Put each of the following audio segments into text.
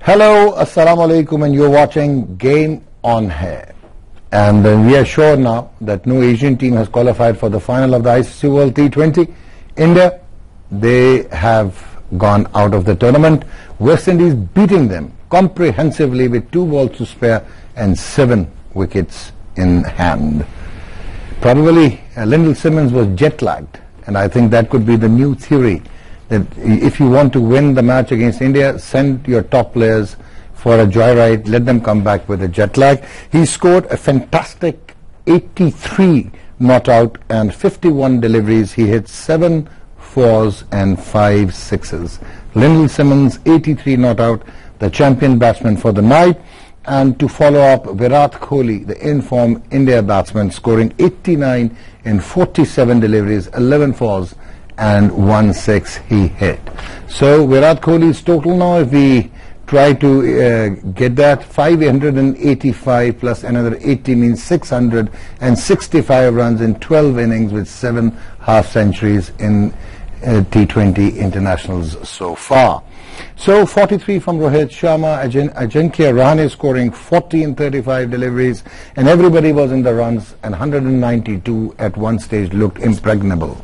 Hello, Assalamu Alaikum, and you're watching Game on Hair. And we are sure now that no Asian team has qualified for the final of the ICC World T20. India, they have gone out of the tournament. West Indies beating them comprehensively with 2 balls to spare and 7 wickets in hand. Probably Lyndall Simmons was jet lagged, and I think that could be the new theory, that if you want to win the match against India, send your top players for a joyride, let them come back with a jet lag. He scored a fantastic 83 not out and 51 deliveries. He hit 7 fours and 5 sixes. Lyndall Simmons, 83 not out, the champion batsman for the night. And to follow up, Virat Kohli, the in-form India batsman, scoring 89 in 47 deliveries, 11 fours and 1 6 he hit. So Virat Kohli's total now, if we try to get that, 585 plus another 80 means 665 runs in 12 innings with 7 half centuries in T20 internationals so far. So 43 from Rohit Sharma, Ajinkya Rahane scoring 40 in 35 deliveries, and everybody was in the runs, and 192 at one stage looked impregnable.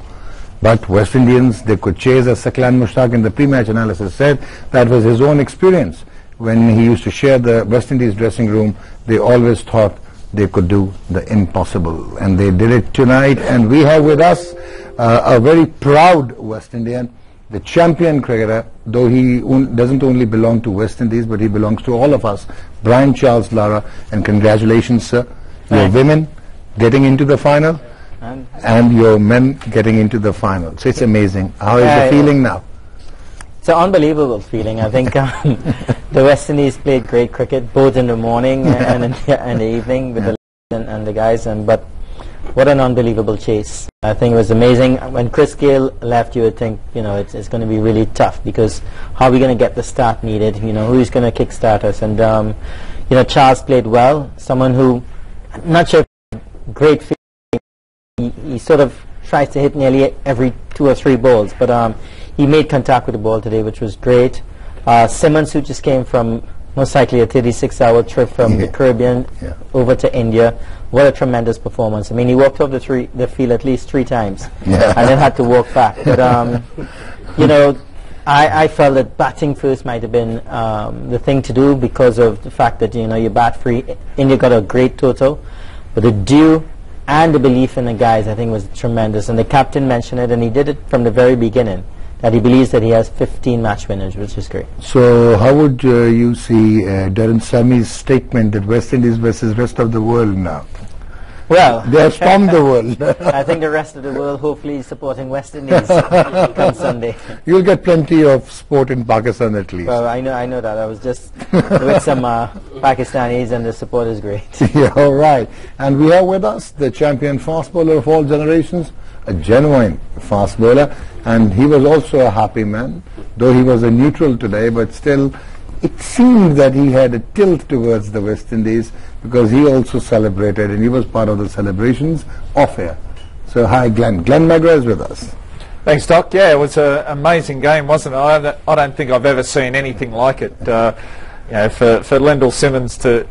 But West Indians, they could chase, as Saklan Mushtaq in the pre-match analysis said, that was his own experience. When he used to share the West Indies dressing room, they always thought they could do the impossible. And they did it tonight, and we have with us a very proud West Indian, the champion cricketer, though he doesn't only belong to West Indies, but he belongs to all of us, Brian Charles Lara, and congratulations, sir. Your women getting into the final, and your men getting into the final. So it's amazing. How is the feeling now? It's an unbelievable feeling. I think the West Indies played great cricket, both in the morning and in the evening with the and the guys. But what an unbelievable chase! I think it was amazing. When Chris Gayle left, you would think, it's going to be really tough, because how are we going to get the start needed? Who's going to kickstart us? And Charles played well. Someone who, I'm not sure, great feeling. He sort of tries to hit nearly every 2 or 3 balls, but he made contact with the ball today, which was great. Simmons, who just came from most likely a 36-hour trip from the Caribbean over to India, what a tremendous performance. I mean, he walked off the field at least 3 times and then had to walk back. But I felt that batting first might have been the thing to do, because of the fact that you bat free. India got a great total, but the due and the belief in the guys, I think, was tremendous. And the captain mentioned it, and he did it from the very beginning, that he believes that he has 15 match winners, which is great. So how would you see Darren Sammy's statement that West Indies versus rest of the world now? Well, they have stormed the world. I think the rest of the world hopefully is supporting West Indies come Sunday. You'll get plenty of sport in Pakistan at least. Well, I know that. I was just with some Pakistanis, and the support is great. Yeah, all right. And we have with us the champion fast bowler of all generations, a genuine fast bowler, and he was also a happy man, though he was a neutral today, but still it seemed that he had a tilt towards the West Indies, because he also celebrated, and he was part of the celebrations off air. So hi, Glenn. Glenn McGrath is with us. Thanks, Doc. Yeah, it was an amazing game, wasn't it? I don't think I've ever seen anything like it. For Lyndall Simmons to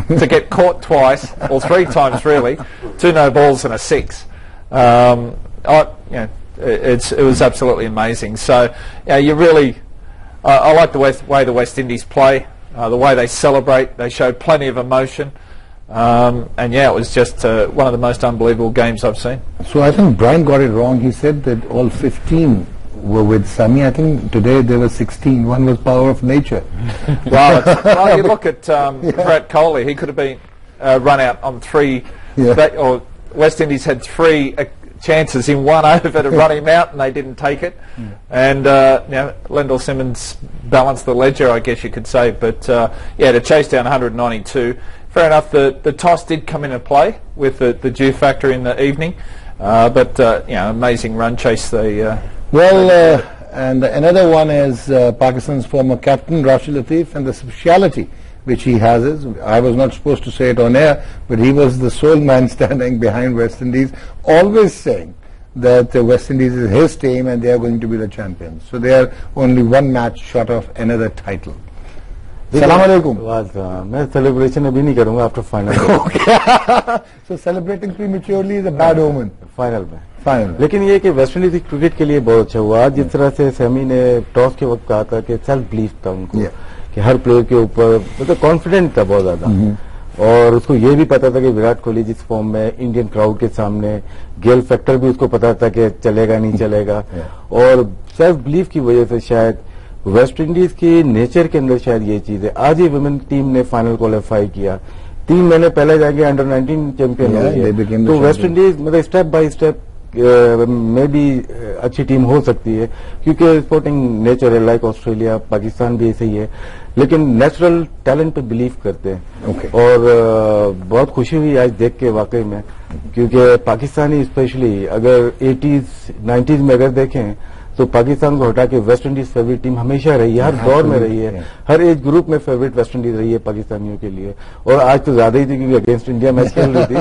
get caught twice, or 3 times really, 2 no balls and a 6. It was absolutely amazing. So you really, I like the way the West Indies play, the way they celebrate. They showed plenty of emotion. And it was just one of the most unbelievable games I've seen. So I think Brian got it wrong. He said that all 15 were with Sammy. I think today there were 16. One was power of nature. Well, you look at Virat Kohli. He could have been run out on 3. Or West Indies had 3 chances in 1 over to run him out, and they didn't take it. And Lyndall Simmons balanced the ledger, I guess you could say. But to chase down 192. Fair enough, the toss did come into play with the dew factor in the evening, but amazing run chase. And another one is Pakistan's former captain Rashid Latif, and the speciality which he has is, I was not supposed to say it on air, but he was the sole man standing behind West Indies, always saying that West Indies is his team and they are going to be the champions. So they are only 1 match short of another title. Salam alaikum. मैं celebration अभी नहीं करूंगा after final. So celebrating prematurely is a bad omen. Final में. Final. लेकिन ये कि West Indies cricket के लिए बहुत अच्छा हुआ. जिस तरह से सैमी ने टॉस के वक्त कहा था कि सेल्फ बिलीफ था उनको कि हर प्लेयर के ऊपर मतलब कॉन्फिडेंट था बहुत ज्यादा. और उसको ये भी पता था कि विराट कोहली जिस फॉर्म में इंडियन क्राउड के सामने गेल फैक्टर भी उसको पता था कि चलेगा नहीं चलेगा. और सेल्फ बिलीफ की वजह से शायद वेस्ट इंडीज की नेचर के अंदर शायद ये चीज है. आज ही वुमेन टीम ने फाइनल क्वालिफाई किया. 3 महीने पहले जाके अंडर 19 चैंपियन हुई है. तो वेस्ट इंडीज मतलब स्टेप बाय स्टेप में भी अच्छी टीम हो सकती है क्योंकि स्पोर्टिंग नेचर है. लाइक ऑस्ट्रेलिया, पाकिस्तान भी ऐसे ही है, लेकिन नेचुरल टैलेंट पे बिलीव करते हैं. और बहुत खुशी हुई आज देख के वाकई में, क्योंकि पाकिस्तानी स्पेशली अगर 80s 90s में अगर देखें तो पाकिस्तान को हटा के वेस्ट इंडीज फेवरेट टीम हमेशा रही है, हर दौर में रही है. हर एज ग्रुप में फेवरेट वेस्ट इंडीज रही है पाकिस्तानियों के लिए. और आज तो ज्यादा ही थी क्योंकि अगेंस्ट इंडिया मैच खेल रही थी,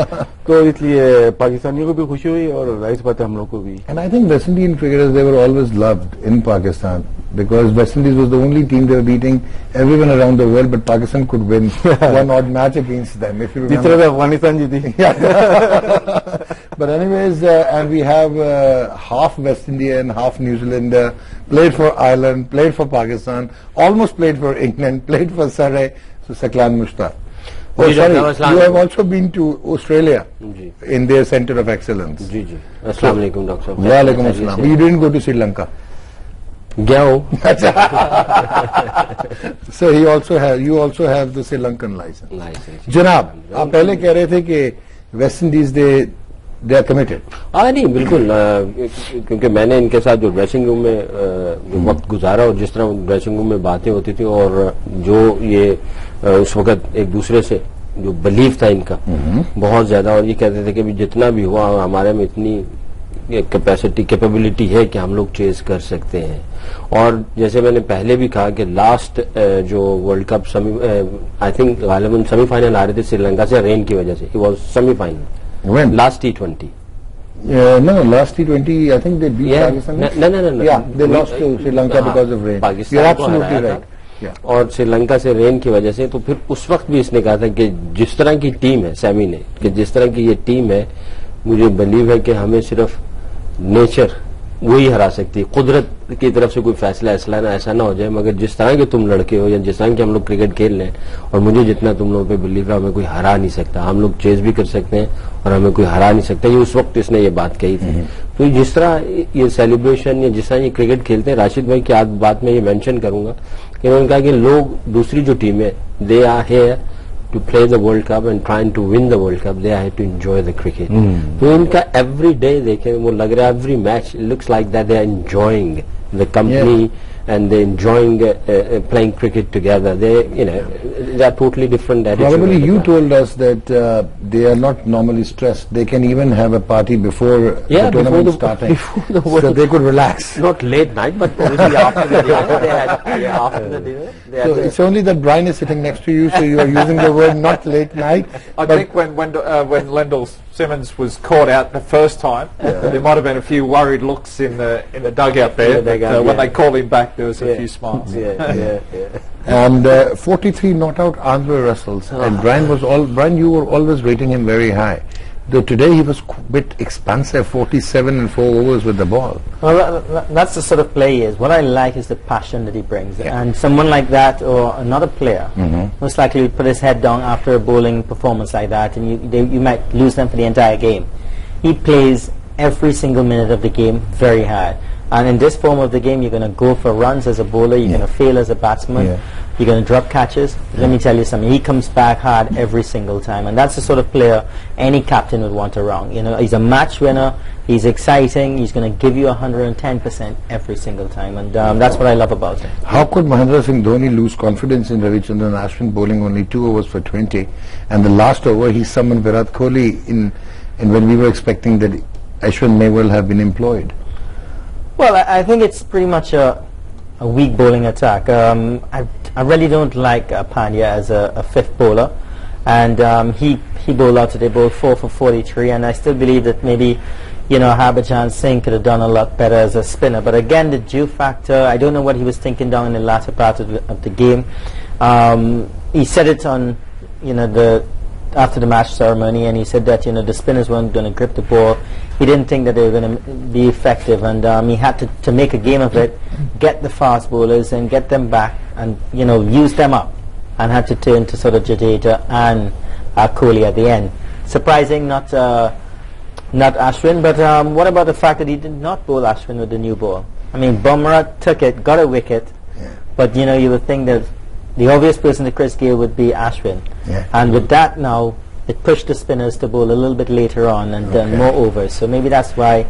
तो इसलिए पाकिस्तानियों को भी खुशी हुई और जाहिर बात है हम लोग को भी. And I think West Indian cricketers, they were always loved in Pakistan because West Indies was the only team they were beating everyone around the world, but Pakistan could win one odd match against them. If you remember. जिस तरह से अफगानिस्तान जीती. But anyways, and we have half West Indian, half New Zealander, played for Ireland, played for Pakistan, almost played for England, played for Surrey, so Saklan Mushtaq. Oh, sorry, you have also been to Australia in their center of excellence. जी जी. अस्सलाम वालेकुम doctor साहब. Walaikum assalam. You didn't go to Sri Lanka. गया हूँ. So you also have the Sri Lankan license. जनाब, आप पहले कह रहे थे कि West Indies they are committed. नहीं बिल्कुल, क्योंकि मैंने इनके साथ जो ड्रेसिंग रूम में जो वक्त गुजारा और जिस तरह ड्रेसिंग रूम में बातें होती थी और जो ये उस वक्त एक दूसरे से जो बिलीफ था इनका बहुत ज्यादा, और ये कहते थे कि भी जितना भी हुआ हमारे में इतनी कैपेसिटी कैपेबिलिटी है कि हम लोग चेज कर सकते हैं. और जैसे मैंने पहले भी कहा कि लास्ट जो वर्ल्ड कप आई थिंक गालिबन सेमीफाइनल आ रहे थे श्रीलंका से रेन की वजह से. It was semifinal. When? Last T20. No, last T20, I think they beat Pakistan. No. Yeah, they lost to Sri Lanka because of rain. You're absolutely right. Yeah. और श्रीलंका से रेन की वजह से, तो फिर उस वक्त भी इसने कहा था कि जिस तरह की टीम है सैमी ने, कि जिस तरह की ये टीम है, मुझे बिलीव है कि हमें सिर्फ नेचर वही हरा सकती है. कुदरत की तरफ से कोई फैसला ऐसा ना हो जाए, मगर जिस तरह के तुम लड़के हो या जिस तरह के हम लोग क्रिकेट खेल रहे हैं, और मुझे जितना तुम लोगों पे बिलीव है, हमें कोई हरा नहीं सकता. हम लोग चेज भी कर सकते हैं और हमें कोई हरा नहीं सकता. ये उस वक्त इसने ये बात कही थी. तो जिस तरह ये सेलिब्रेशन या जिस तरह ये क्रिकेट खेलते हैं, राशिद भाई की आज बात में ये मेंशन करूंगा कि उन्होंने कहा कि लोग दूसरी जो टीम है, they are here to play the World Cup and trying to win the World Cup. They have to enjoy the cricket. तो इनका every day देखें वो लग रहा है, every match it looks like that they are enjoying the company and they enjoying playing cricket together. They are totally different attitude. Probably you told us that they are not normally stressed. They can even have a party before the tournament starting, so they could relax. Not late night, but obviously after the dinner. They had after the dinner. So it's only that Brian is sitting next to you, so you are using the word not late night. I think when Lendl Simmons was caught out the first time, there might have been a few worried looks in the dugout there. When they called him back, there was a few smiles. And 43 not out Andre Russells, and Brian, you were always rating him very high. Though today he was a bit expansive, 47 and 4 overs with the ball. Well, that's the sort of play he is. What I like is the passion that he brings. And someone like that or another player most likely would put his head down after a bowling performance like that, and you might lose them for the entire game. He plays every single minute of the game very hard. And in this form of the game, you're going to go for runs as a bowler, you're going to fail as a batsman, you're going to drop catches. Let me tell you something, he comes back hard every single time, and that's the sort of player any captain would want around. He's a match winner, he's exciting, he's going to give you 110% every single time, and that's what I love about him. How could Mahendra Singh Dhoni lose confidence in Ravichandran Ashwin bowling only 2 overs for 20, and the last over he summoned Virat Kohli in when we were expecting that Ashwin may well have been employed? Well, I think it's pretty much a weak bowling attack. I really don't like Pandya as a fifth bowler, and he bowled out today, bowled 4 for 43, and I still believe that maybe Harbhajan Singh could have done a lot better as a spinner. But again, the dew factor, I don't know what he was thinking down in the latter part of the game. He said it on, after the match ceremony, and he said that, the spinners weren't going to grip the ball. He didn't think that they were going to be effective, and he had to make a game of it, get the fast bowlers and get them back and, use them up, and had to turn to sort of Jadeja and Kohli at the end. Surprising, not Ashwin, but what about the fact that he did not bowl Ashwin with the new ball? I mean, Bumrah took it, got a wicket, but you would think that the obvious person to Chris Gayle would be Ashwin. And with that now, it pushed the spinners to bowl a little bit later on and done more overs. So maybe that's why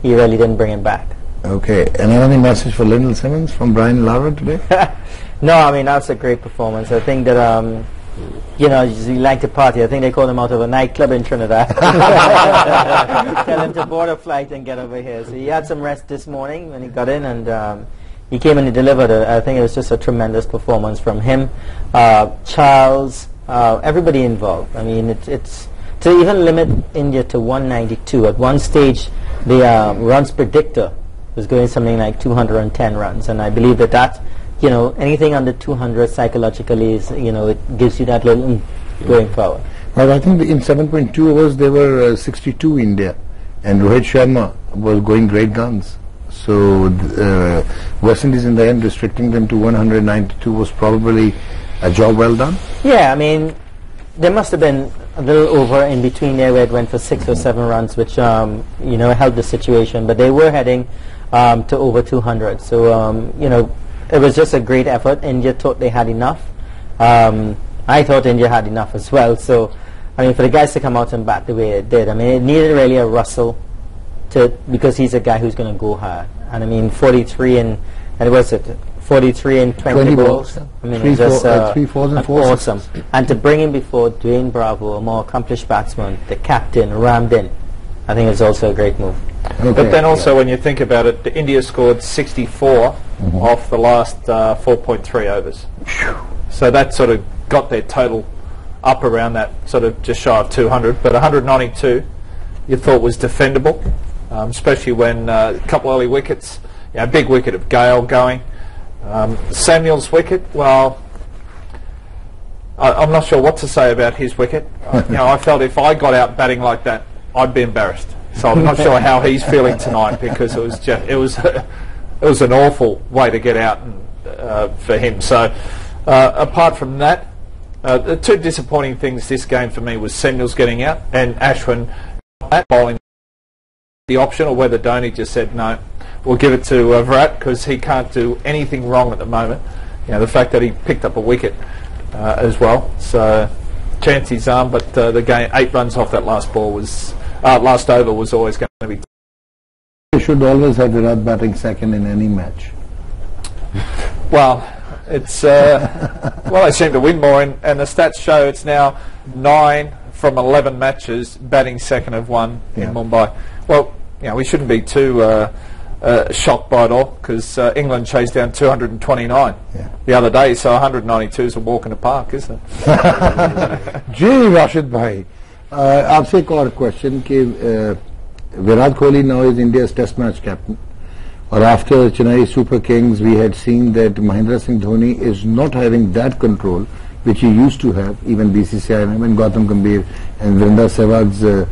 he really didn't bring him back. Okay. Any message for Lyndall Simmons from Brian Lara today? No, I mean, that's a great performance. I think that, you like to party. I think they called him out of a nightclub in Trinidad. Tell him to board a flight and get over here. So he had some rest this morning when he got in, and he came and he delivered it. I think it was just a tremendous performance from him, Charles, everybody involved. I mean, it's to even limit India to 192. At one stage, the runs predictor was going something like 210 runs, and I believe that anything under 200 psychologically is, it gives you that little going forward. Well, I think in 7.2 overs there were 62 India, and Rohit Sharma was going great guns. So West Indies in the end restricting them to 192 was probably a job well done. Yeah, I mean, there must have been a little over in between there where it went for 6 or 7 runs, which helped the situation. But they were heading to over 200. So it was just a great effort. India thought they had enough. I thought India had enough as well. So, I mean, for the guys to come out and bat the way it did, I mean, it needed really a Russell because he's a guy who's going to go hard. And I mean, 43 and was it 43 and 20 balls? I mean, three fours and fours. Awesome. And to bring him before Dwayne Bravo, a more accomplished batsman, the captain, rammed in. I think it's also a great move. Okay. But then also, when you think about it, India scored 64 off the last 4.3 overs. So that sort of got their total up around that sort of just shy of 200. But 192, you thought was defendable, especially when a couple early wickets, a big wicket of Gale going. Samuel's wicket, well, I'm not sure what to say about his wicket. I felt if I got out batting like that, I'd be embarrassed. So I'm not sure how he's feeling tonight, because it was an awful way to get out for him. So apart from that, the two disappointing things this game for me was Samuel's getting out and Ashwin bowling the option, or whether Dhoni just said no, we'll give it to Virat because he can't do anything wrong at the moment. The fact that he picked up a wicket as well. So chances are, but the game 8 runs off that last over was always going to be. You should always have Virat batting second in any match. Well, it's they seem to win more, and the stats show it's now 9 from 11 matches batting second of 1 in Mumbai. Well, we shouldn't be too shocked by it all, because England chased down 229 the other day, so 192 is a walk in the park, isn't it? जी राशिद भाई, आपसे एक और question कि Virat Kohli now is India's test match captain, or after Chennai Super Kings we had seen that Mahendra Singh Dhoni is not having that control which he used to have, even BCCI when Gautam Gambhir and Virendra Sehwag's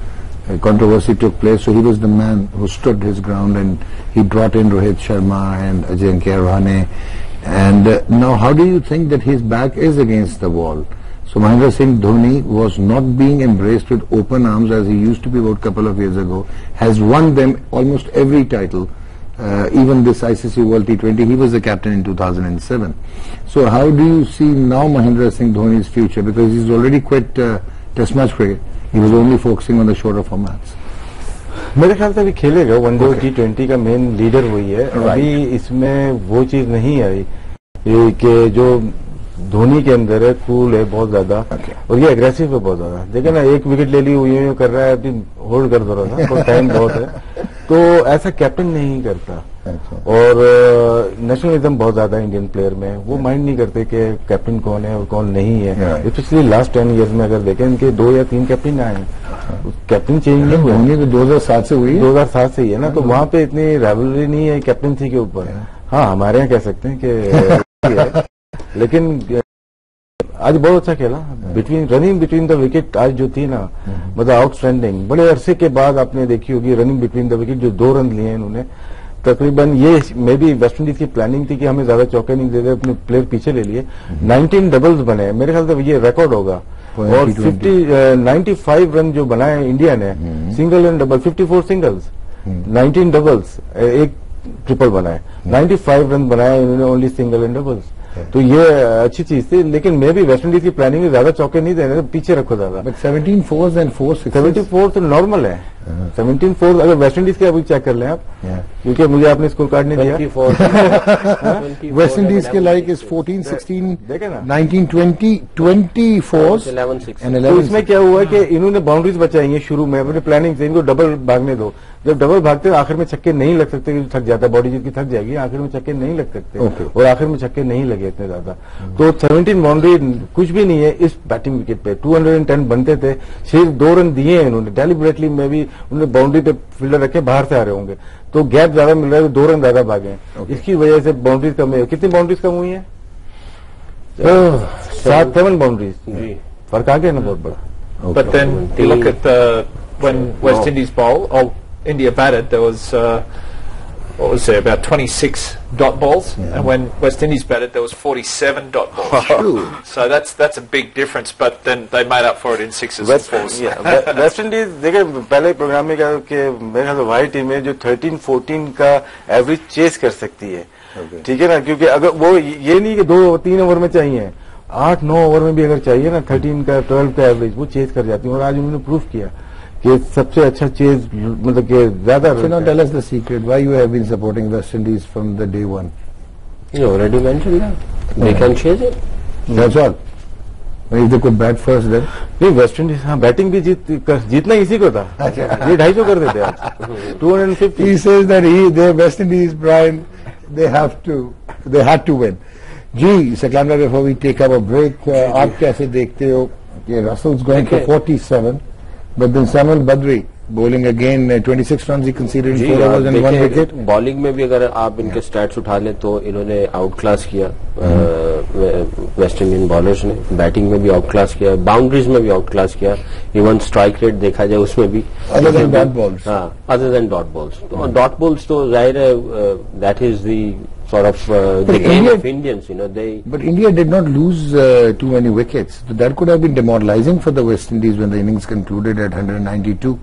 controversy took place. So he was the man who stood his ground, and he brought in Rohit Sharma and Ajinkya Rahane. And now how do you think that his back is against the wall? So Mahendra Singh Dhoni was not being embraced with open arms as he used to be about a couple of years ago, has won them almost every title, even this ICC World T20. He was the captain in 2007. So how do you see now Mahendra Singh Dhoni's future? Because he's already quit test match cricket. He was only focusing on the shorter formats. मेरे ख्याल से अभी खेलेगा one day T20 का main leader वही है. अभी इसमें वो चीज नहीं आई कि जो धोनी के अंदर है, कूल है बहुत ज्यादा, और ये एग्रेसिव है बहुत ज्यादा. देखिए ना, एक विकेट ले ली, यूं कर रहा है, अभी होल्ड कर दो रहा था, टाइम बहुत है, तो ऐसा कैप्टन नहीं करता. और नेशनलिज्म बहुत ज्यादा इंडियन प्लेयर में है। वो माइंड नहीं करते कि कैप्टन कौन है और कौन नहीं है। स्पेशली लास्ट 10 इयर्स में अगर देखें इनके 2 या 3 कैप्टन आए हैं, कैप्टन चेंज नहीं हुआ। धोनी तो 2007 से हुई, 2007 से ही है ना, तो वहां पे इतनी राइवलरी नहीं है कैप्टनसी के ऊपर। हाँ, हमारे यहाँ कह सकते हैं कि लेकिन आज बहुत अच्छा खेला। रनिंग बिटवीन द विकेट आज जो थी ना, मतलब आउटस्टैंडिंग। बड़े अरसे के बाद आपने देखी होगी रनिंग बिटवीन द विकेट, जो 2 रन लिए इन्होंने तकरीबन। ये मे बी वेस्ट इंडीज की प्लानिंग थी कि हमें ज्यादा चौके नहीं दे दे, अपने प्लेयर पीछे ले लिए। 19 डबल्स बने, मेरे ख्याल से ये रिकॉर्ड होगा। और 95 रन जो बनाए इंडिया ने, single and double, 54 singles, 19 doubles, एक ट्रिपल बनाए, 95 रन बनाए इन्होंने ओनली सिंगल एंड डबल्स। तो ये अच्छी चीज थी। लेकिन मैं भी वेस्ट इंडीज की प्लानिंग में ज्यादा चौके नहीं देने, पीछे रखो ज्यादा। 17 फोर्स एंड 4 सिक्सेस। 74 तो नॉर्मल है। 17 फोर्स अगर वेस्ट इंडीज के अभी चेक कर लें आप, क्योंकि मुझे आपने स्कोर कार्ड नहीं दिया। वेस्ट इंडीज के लाइक इज 14, 16, देखे ना, 19, 20, 20 फोर्स 11 6। एंड तो 11। इसमें क्या हुआ कि इन्होंने बाउंड्रीज बचाई हैं शुरू में अपने प्लानिंग से, इनको डबल भागने दो। जब डबल भागते हैं आखिर में छक्के नहीं लग सकते, थक जाता है बॉडी, जिसकी थक जाएगी आखिर में छक्के नहीं लग सकते। और आखिर में छक्के नहीं लगे इतने ज्यादा। तो 17 बाउंड्री कुछ भी नहीं है इस बैटिंग विकेट पे। 210 बनते थे, सिर्फ 2 रन दिए हैं इन्होंने डेलिबरेटली। में भी उन्होंने बाउंड्री पे फील्डर रखे, बाहर से आ रहे होंगे, तो गैप ज्यादा मिल रहा है, 2 रन ज्यादा भागे। इसकी वजह से बाउंड्रीज कम है। कितनी बाउंड्रीज कम हुई है? 7 बाउंड्रीज। फर्क आ गया ना बहुत बड़ा। But then you look at when West Indies bowl, India batted, there was what was there, about 26 dot balls, and when West Indies batted, there was 47 dot balls. So that's a big difference. But then they made up for it in sixes and fours. West Indies देखे पहले programme में कहा कि मेरे ख्याल से वही team है जो 13-14 का एवरेज चेस कर सकती है। ठीक है ना, क्योंकि अगर वो ये नहीं कि 2-3 ओवर में चाहिए, 8-9 ओवर में भी अगर चाहिए ना 13 का 12 का एवरेज, वो चेज कर जाती है। और आज उन्होंने प्रूफ किया कि सबसे अच्छा चेज, मतलब कि ज्यादा। So now tell us the secret why you have been supporting West Indies from the day one. You already mentioned that. They can chase it. That's all. If they could bat first, then नहीं, West Indies हाँ batting भी जीतना इसी को था। ये 250 कर देते आज 250। he says that they West Indies, Brian, they had to win. Ji सकलाम, before we take up a break, आप कैसे देखते हो कि Russell's going for 47, but then Samuel Badri bowling again 26 runs he conceded in 4 overs and 1 wicket. Bowling में भी अगर आप इनके स्टैट्स उठा लें तो इन्होंने आउट क्लास किया वेस्ट इंडियन बॉलर्स ने। बैटिंग में भी आउट क्लास किया, बाउंड्रीज में भी आउट क्लास किया, इवन स्ट्राइक रेट देखा जाए उसमें भी। Other than dot balls. हाँ, अदर देन डॉट बॉल्स। तो डॉट बॉल्स तो जाहिर है that is the sort of the game of Indians, you know. But India did not lose too many wickets. So that could have been demoralizing for the West Indies when the innings concluded at 192.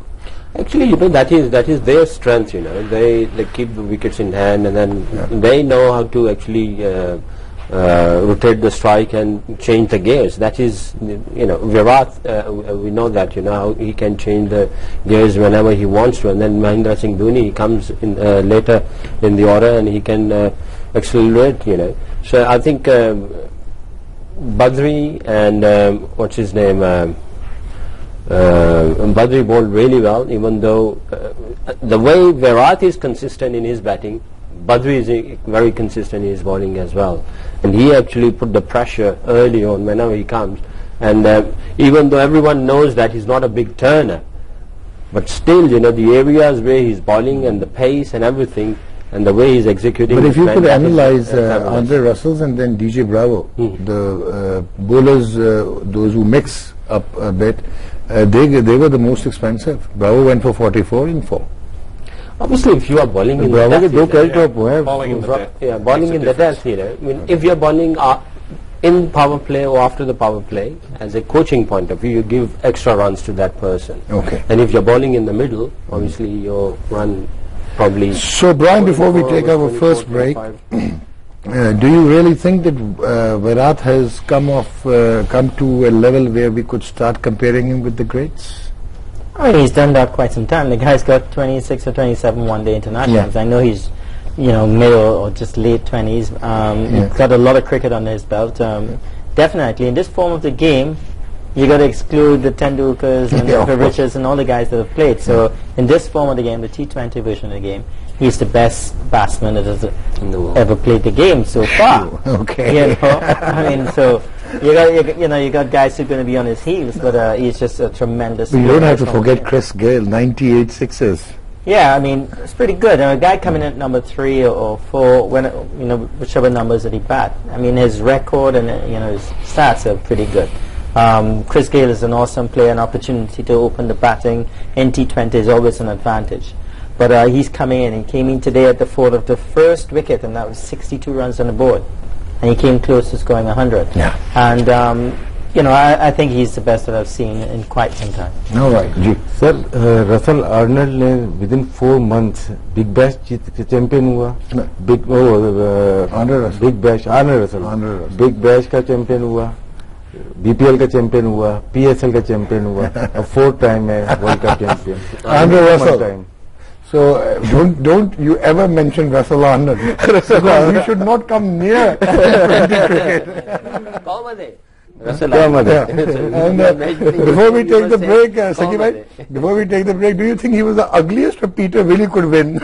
Actually, you know, that is their strength, you know. They keep the wickets in hand, and then they know how to actually rotate the strike and change the gears. That is, you know, Virat, we know that, you know, how he can change the gears whenever he wants to. And then Mahendra Singh Dhoni, he comes in later in the order and he can accelerate, you know. So I think Badri and what's his name, Badri bowled really well, even though the way Virat is consistent in his batting, Badri is very consistent in his bowling as well, and he actually put the pressure early on whenever he comes. And even though everyone knows that he's not a big turner, but still, you know, the areas where he's bowling and the pace and everything, and the way he's executing. But if you could analyze Andre Russell's and then DJ Bravo, the bowlers, those who mix up a bit, they were the most expensive. Bravo went for 44 in 4. Obviously, if you are bowling in Bravo के 2 catch drop हुए हैं। Bowling in the death. Yeah, bowling in the death, you know. I mean, if you are bowling in power play or after the power play, as a coaching point of view, you give extra runs to that person. Okay. And if you're bowling in the middle, obviously your run probably. So, Brian, before we take our first break, do you really think that Virat has come to a level where we could start comparing him with the greats? Oh, he's done that quite some time. The guy's got 26 or 27 one-day internationals. I know he's, you know, mid or just late 20s. He's got a lot of cricket under his belt. Definitely, in this form of the game, you got to exclude the Tendulkars and the Richards and all the guys that have played. So, in this form of the game, the T20 version of the game, he's the best batsman that has In the world. ever played the game so far. Okay. You know, I mean, so you got guys who are going to be on his heels, but he's just a tremendous. But you don't have to player. forget Chris Gayle, 98 sixes. Yeah, I mean, it's pretty good. A guy coming in at number 3 or 4, when whichever numbers that he bat. I mean, his record and his stats are pretty good. Chris Gayle is an awesome player. An opportunity to open the batting in T20 is always an advantage. But he's coming in. He came in today at the fall of the first wicket, and that was 62 runs on the board. And he came close to scoring 100. Yeah. And I think he's the best that I've seen in quite some time. All right. Ji. Sir Russell Arnold ने within 4 months Big Bash champion हुआ, Arnold Russell. Big Bash Arnold Russell Arnold Russell. Big Bash का champion हुआ, BPL का champion हुआ, PSL का champion हुआ और 4th time है world cup champion. Arnold Russell. So don't you ever mention Russell Arnold because you should not come near T20 cricket. And before we take the break, Saki bhai, before we take the break, do you think he was the ugliest or Peter really could win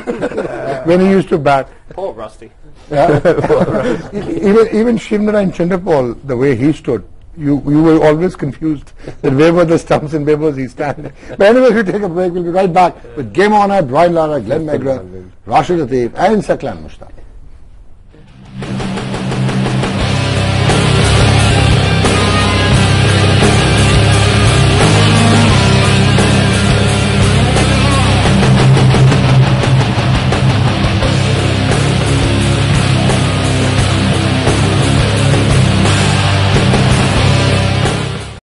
when he used to bat? Poor Rusty. Yeah. even Shivnarayan Chandrapal, the way he stood, you were always confused that where were the stumps and where was he standing. But anyway, we'll take a break. We'll be right back with Game On Air, Brian Lara, Glenn McGrath, Rashid Latif and Saklan Mushtaq.